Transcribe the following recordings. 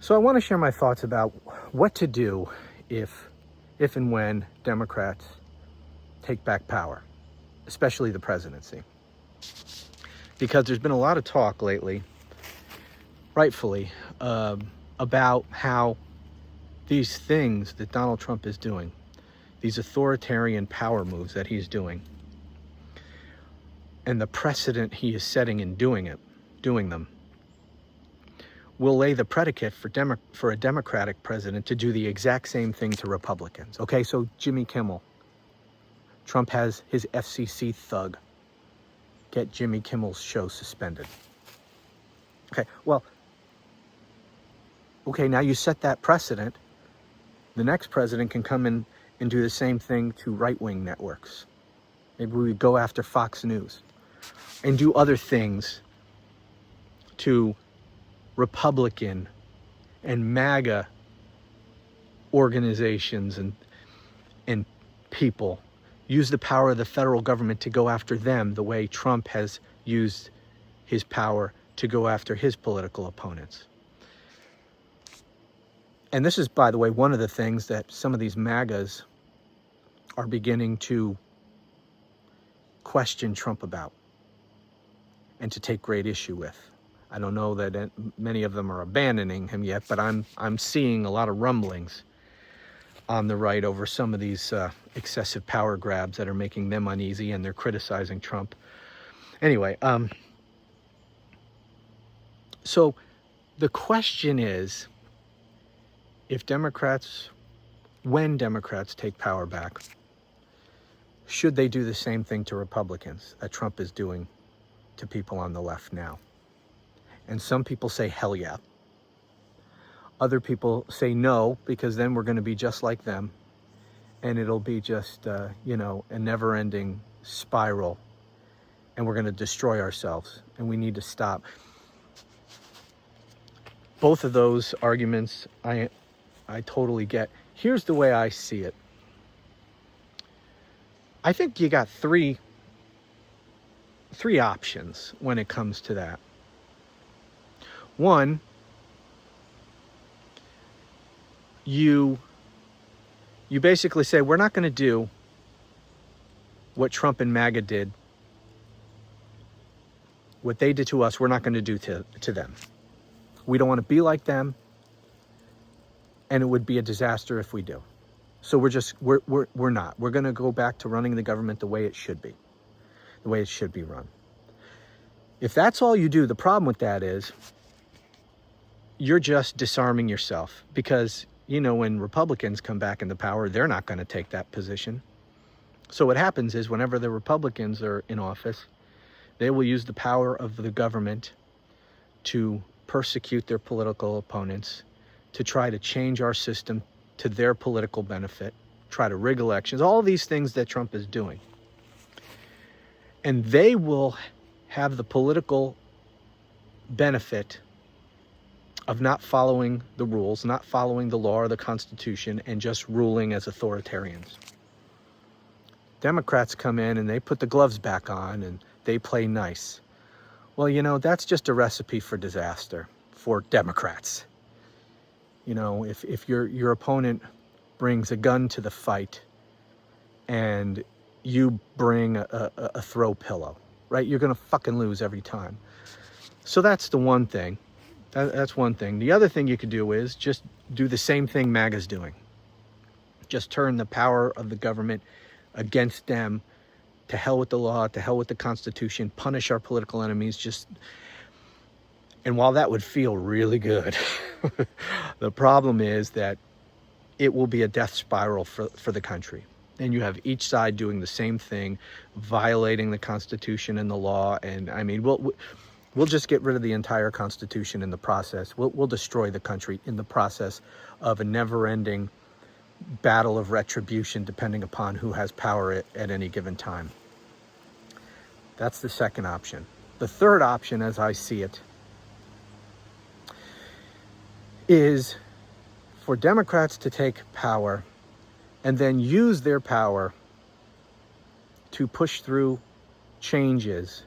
So I want to share my thoughts about what to do if and when Democrats take back power, especially the presidency. Because there's been a lot of talk lately, rightfully, about how these things that Donald Trump is doing, these authoritarian power moves that he's doing, and the precedent he is setting in doing them, will lay the predicate for a Democratic president to do the exact same thing to Republicans. Okay, so Jimmy Kimmel, Trump has his FCC thug get Jimmy Kimmel's show suspended. Okay, well, now you set that precedent. The next president can come in and do the same thing to right-wing networks. Maybe we would go after Fox News and do other things to Republican and MAGA organizations and people. Use the power of the federal government to go after them the way Trump has used his power to go after his political opponents. And this is, by the way, one of the things that some of these MAGAs are beginning to question Trump about and to take great issue with. I don't know that many of them are abandoning him yet, but I'm seeing a lot of rumblings on the right over some of these excessive power grabs that are making them uneasy, and they're criticizing Trump. Anyway, so the question is, when Democrats take power back, should they do the same thing to Republicans that Trump is doing to people on the left now? And some people say, hell yeah. Other people say no, because then we're going to be just like them. And it'll be just, a never-ending spiral. And we're going to destroy ourselves. And we need to stop. Both of those arguments, I totally get. Here's the way I see it. I think you got three options when it comes to that. One, you basically say, we're not going to do what Trump and MAGA did. What they did to us, we're not going to do to them. We don't want to be like them, and it would be a disaster if we do. So we're not. We're going to go back to running the government the way it should be, the way it should be run. If that's all you do, the problem with that is you're just disarming yourself, because, when Republicans come back into power, they're not going to take that position. So what happens is, whenever the Republicans are in office, they will use the power of the government to persecute their political opponents, to try to change our system to their political benefit, try to rig elections, all these things that Trump is doing. And they will have the political benefit of not following the rules, not following the law or the Constitution, and just ruling as authoritarians. Democrats come in and they put the gloves back on and they play nice. Well, that's just a recipe for disaster for Democrats. If your opponent brings a gun to the fight and you bring a throw pillow, right? You're going to fucking lose every time. So that's the one thing. That's one thing. The other thing you could do is just do the same thing MAGA's doing. Just turn the power of the government against them. To hell with the law, to hell with the Constitution, punish our political enemies. And while that would feel really good, the problem is that it will be a death spiral for the country. And you have each side doing the same thing, violating the Constitution and the law. And we'll just get rid of the entire Constitution in the process. We'll destroy the country in the process of a never-ending battle of retribution, depending upon who has power at any given time. That's the second option. The third option, as I see it, is for Democrats to take power and then use their power to push through changes,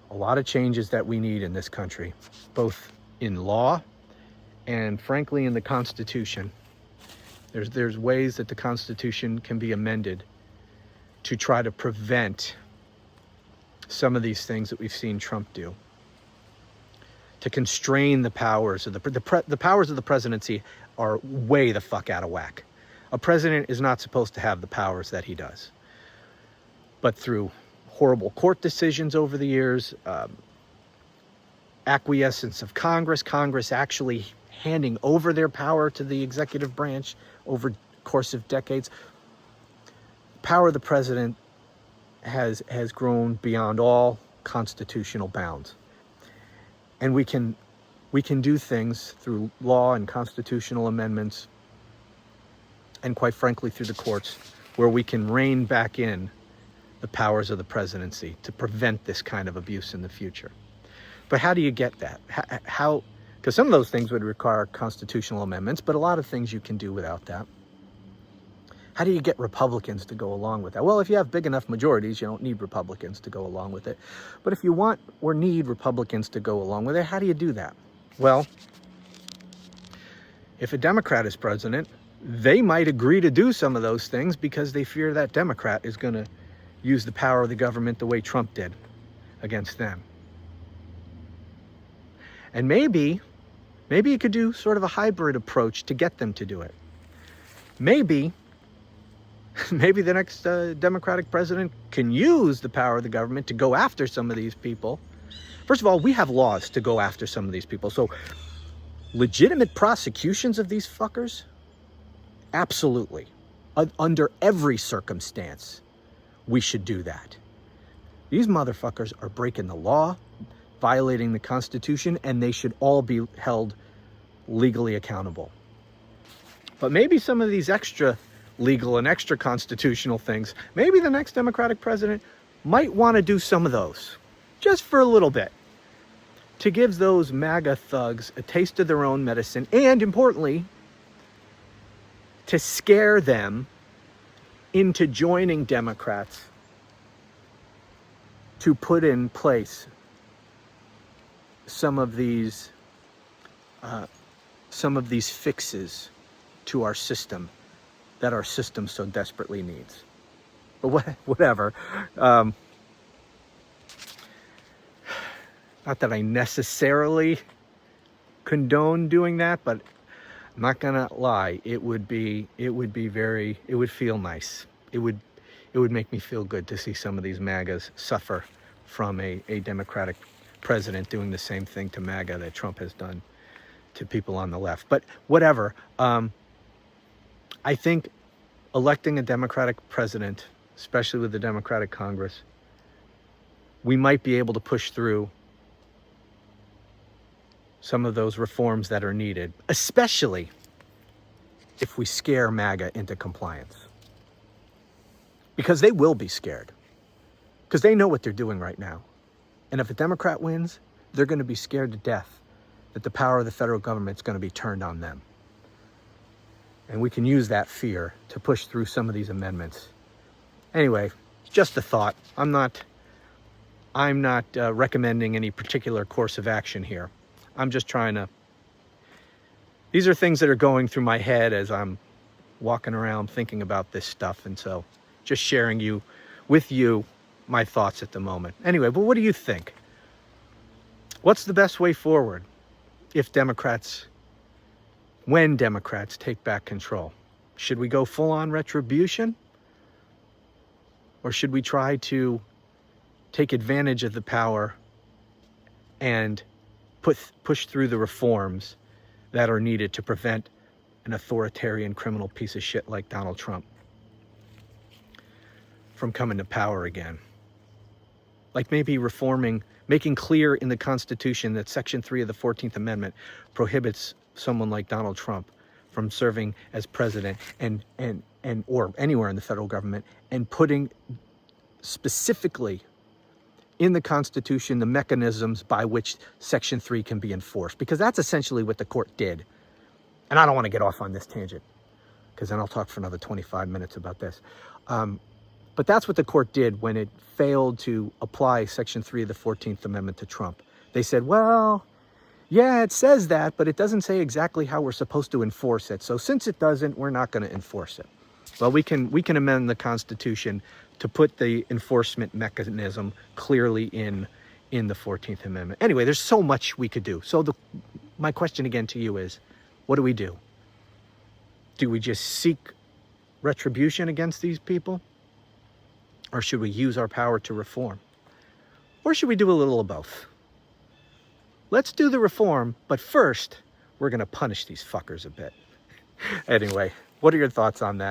a lot of changes that we need in this country, both in law And frankly, in the Constitution, there's ways that the Constitution can be amended to try to prevent some of these things that we've seen Trump do, to constrain the powers of the powers of the presidency are way the fuck out of whack. A president is not supposed to have the powers that he does. But through horrible court decisions over the years, acquiescence of Congress actually handing over their power to the executive branch over the course of decades, power of the president has grown beyond all constitutional bounds. And we can do things through law and constitutional amendments, and quite frankly through the courts, where we can rein back in the powers of the presidency to prevent this kind of abuse in the future. But how do you get that? How? Because some of those things would require constitutional amendments, but a lot of things you can do without that. How do you get Republicans to go along with that? Well, if you have big enough majorities, you don't need Republicans to go along with it. But if you want or need Republicans to go along with it, how do you do that? Well, if a Democrat is president, they might agree to do some of those things because they fear that Democrat is going to use the power of the government the way Trump did against them. And maybe you could do sort of a hybrid approach to get them to do it. Maybe the next Democratic president can use the power of the government to go after some of these people. First of all, we have laws to go after some of these people. So legitimate prosecutions of these fuckers, absolutely. Under every circumstance, we should do that. These motherfuckers are breaking the law, violating the Constitution, and they should all be held legally accountable. But maybe some of these extra legal and extra constitutional things, maybe the next Democratic president might want to do some of those, just for a little bit, to give those MAGA thugs a taste of their own medicine, and importantly, to scare them into joining Democrats to put in place some of these fixes to our system that our system so desperately needs. But whatever. Not that I necessarily condone doing that, but I'm not gonna lie. It would feel nice. It would make me feel good to see some of these MAGAs suffer from a Democratic president doing the same thing to MAGA that Trump has done to people on the left. But whatever. I think electing a Democratic president, especially with the Democratic Congress, we might be able to push through some of those reforms that are needed, especially if we scare MAGA into compliance. Because they will be scared. Because they know what they're doing right now. And if a Democrat wins, they're going to be scared to death that the power of the federal government is going to be turned on them. And we can use that fear to push through some of these amendments. Anyway, just a thought. I'm not recommending any particular course of action here. I'm just trying to... These are things that are going through my head as I'm walking around thinking about this stuff. And so just sharing with you my thoughts at the moment. Anyway, but what do you think? What's the best way forward when Democrats take back control? Should we go full-on retribution? Or should we try to take advantage of the power and push through the reforms that are needed to prevent an authoritarian criminal piece of shit like Donald Trump from coming to power again? Like maybe making clear in the Constitution that Section 3 of the 14th Amendment prohibits someone like Donald Trump from serving as president or anywhere in the federal government, and putting specifically in the Constitution the mechanisms by which Section 3 can be enforced. Because that's essentially what the court did. And I don't want to get off on this tangent, because then I'll talk for another 25 minutes about this. But that's what the court did when it failed to apply Section 3 of the 14th Amendment to Trump. They said, well, Yeah, it says that, but it doesn't say exactly how we're supposed to enforce it. So since it doesn't, we're not going to enforce it. Well, we can amend the Constitution to put the enforcement mechanism clearly in the 14th Amendment. Anyway, there's so much we could do. So my question again to you is, what do we do? Do we just seek retribution against these people? Or should we use our power to reform? Or should we do a little of both? Let's do the reform, but first, we're going to punish these fuckers a bit. Anyway, what are your thoughts on that?